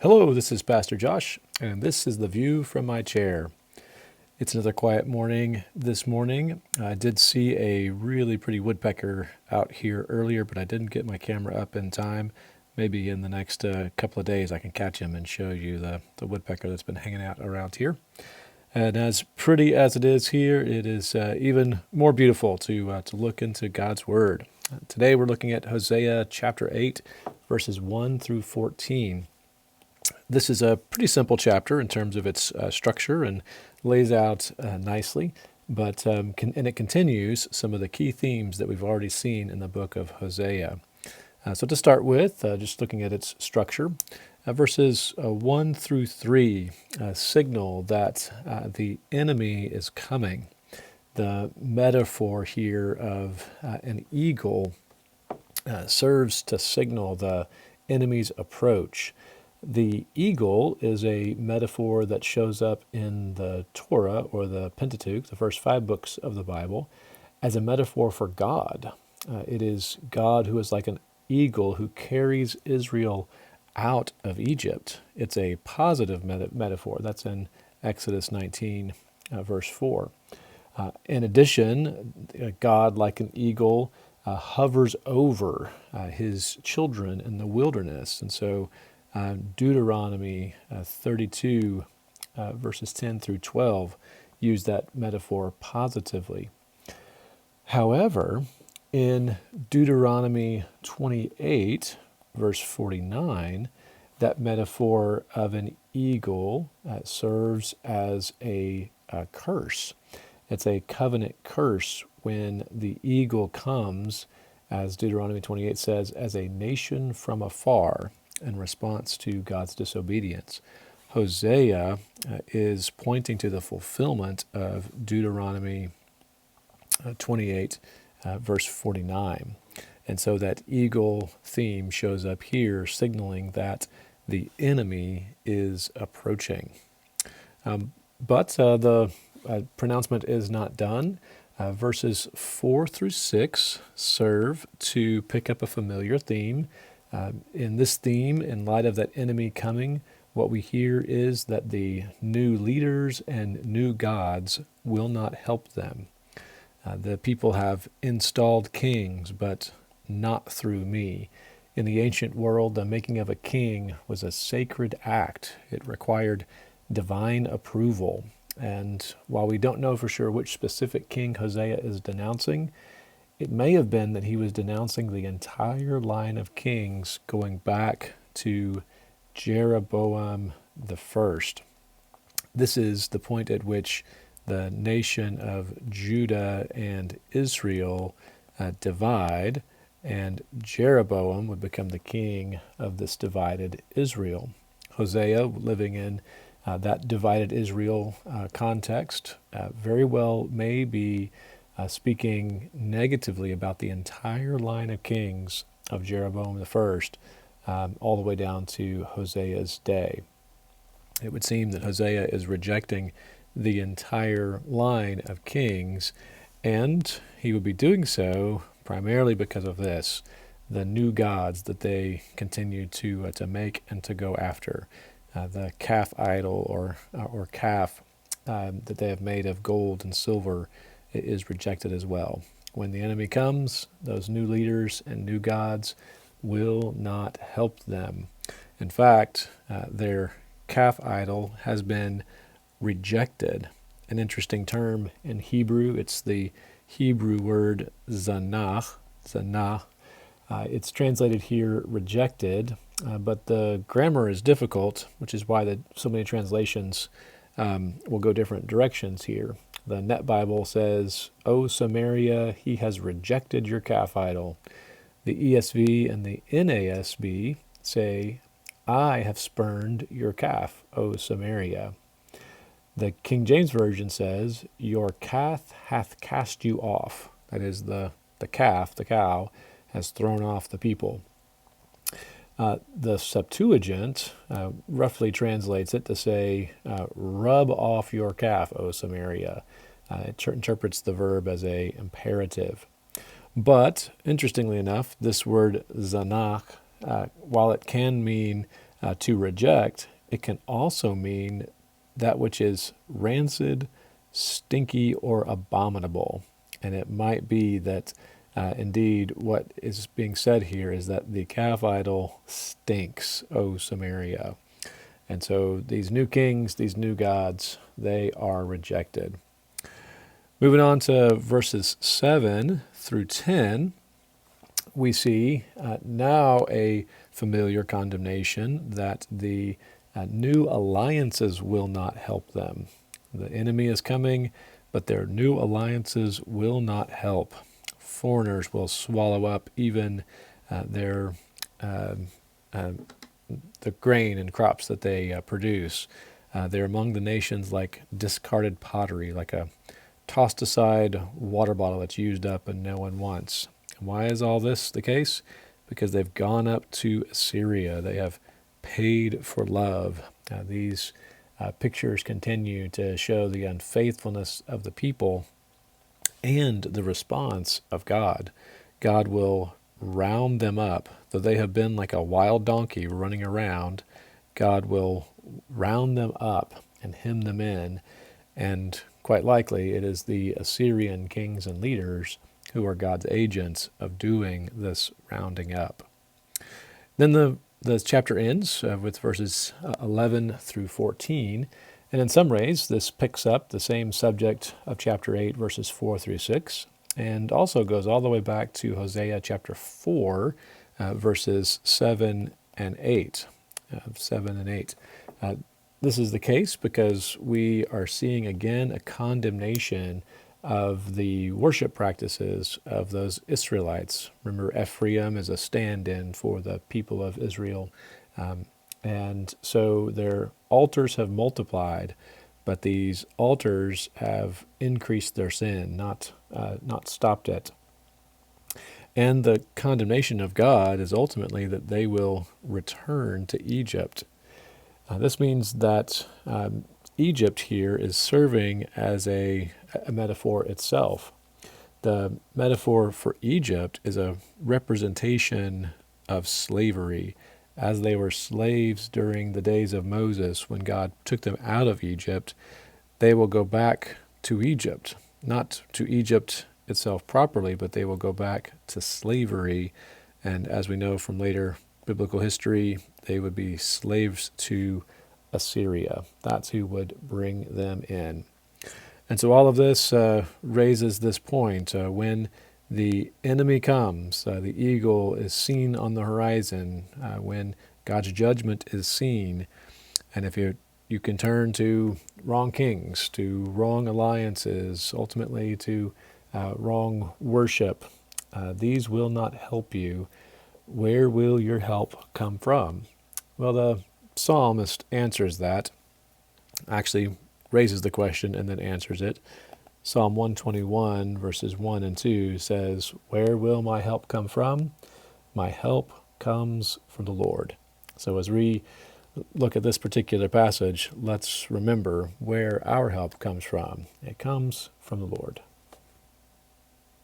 Hello, this is Pastor Josh, and this is the view from my chair. It's another quiet morning this morning. I did see a really pretty woodpecker out here earlier, but I didn't get my camera up in time. Maybe in the next couple of days I can catch him and show you the woodpecker that's been hanging out around here. And as pretty as it is here, it is even more beautiful to look into God's Word. Today we're looking at Hosea chapter 8, verses 1 through 14. This is a pretty simple chapter in terms of its structure and lays out nicely, but and it continues some of the key themes that we've already seen in the book of Hosea. So to start with, just looking at its structure, verses 1 through 3 signal that the enemy is coming. The metaphor here of an eagle serves to signal the enemy's approach. The eagle is a metaphor that shows up in the Torah or the Pentateuch, the first 5 books of the Bible, as a metaphor for God. It is God who is like an eagle who carries Israel out of Egypt. It's a positive metaphor. That's in Exodus 19, verse 4. In addition, God, like an eagle, hovers over his children in the wilderness. And so Deuteronomy 32, verses 10 through 12, use that metaphor positively. However, in Deuteronomy 28, verse 49, that metaphor of an eagle serves as a curse. It's a covenant curse when the eagle comes, as Deuteronomy 28 says, as a nation from afar in response to God's disobedience. Hosea is pointing to the fulfillment of Deuteronomy 28, verse 49. And so that eagle theme shows up here, signaling that the enemy is approaching. But the pronouncement is not done. Verses 4 through 6 serve to pick up a familiar theme. In this theme, in light of that enemy coming, what we hear is that the new leaders and new gods will not help them. The people have installed kings, but not through me. In the ancient world, the making of a king was a sacred act. It required divine approval. And while we don't know for sure which specific king Hosea is denouncing, it may have been that he was denouncing the entire line of kings going back to Jeroboam the first. This is the point at which the nation of Judah and Israel divide, and Jeroboam would become the king of this divided Israel. Hosea, living in that divided Israel context, very well may be speaking negatively about the entire line of kings of Jeroboam the first, all the way down to Hosea's day. It would seem that Hosea is rejecting the entire line of kings, and he would be doing so primarily because of this, the new gods that they continue to make and to go after. The calf idol or calf that they have made of gold and silver is rejected as well. When the enemy comes, those new leaders and new gods will not help them. In fact, their calf idol has been rejected. An interesting term in Hebrew, it's the Hebrew word zanah. It's translated here rejected, but the grammar is difficult, which is why so many translations will go different directions here. The Net Bible says, "O Samaria, he has rejected your calf idol." The ESV and the NASB say, "I have spurned your calf, O Samaria." The King James Version says, "Your calf hath cast you off." That is, the calf, the cow, has thrown off the people. The Septuagint roughly translates it to say, "Rub off your calf, O Samaria." It interprets the verb as a imperative. But, interestingly enough, this word zanach, while it can mean To reject, it can also mean that which is rancid, stinky, or abominable. And it might be that indeed what is being said here is that the calf idol stinks, O Samaria. And so these new kings, these new gods, they are rejected. Moving on to verses 7 through 10, we see now a familiar condemnation that the new alliances will not help them. The enemy is coming, but their new alliances will not help. Foreigners will swallow up even their the grain and crops that they produce. They're among the nations like discarded pottery, like a tossed aside water bottle that's used up and no one wants. And why is all this the case? Because they've gone up to Assyria. They have paid for love. These pictures continue to show the unfaithfulness of the people and the response of God. God will round them up. Though they have been like a wild donkey running around, God will round them up and hem them in. And quite likely it is the Assyrian kings and leaders who are God's agents of doing this rounding up. Then the chapter ends with verses 11 through 14. And in some ways, this picks up the same subject of chapter 8, verses 4 through 6, and also goes all the way back to Hosea chapter 4, verses 7 and 8. 7 and 8. This is the case because we are seeing again a condemnation of the worship practices of those Israelites. Remember, Ephraim is a stand-in for the people of Israel. And so their altars have multiplied, but these altars have increased their sin, not stopped it. And the condemnation of God is ultimately that they will return to Egypt. This means that Egypt here is serving as a metaphor itself. The metaphor for Egypt is a representation of slavery, as they were slaves during the days of Moses when God took them out of Egypt. They will go back to Egypt, not to Egypt itself properly, but they will go back to slavery. And as we know from later biblical history, they would be slaves to Assyria. That's who would bring them in. And so all of this raises this point. When the enemy comes, the eagle is seen on the horizon, when God's judgment is seen, and if you can turn to wrong kings, to wrong alliances, ultimately to wrong worship, these will not help you. Where will your help come from? Well, the psalmist answers that, actually raises the question and then answers it. Psalm 121 verses 1 and 2 says, "Where will my help come from? My help comes from the Lord." So as we look at this particular passage, let's remember where our help comes from. It comes from the Lord.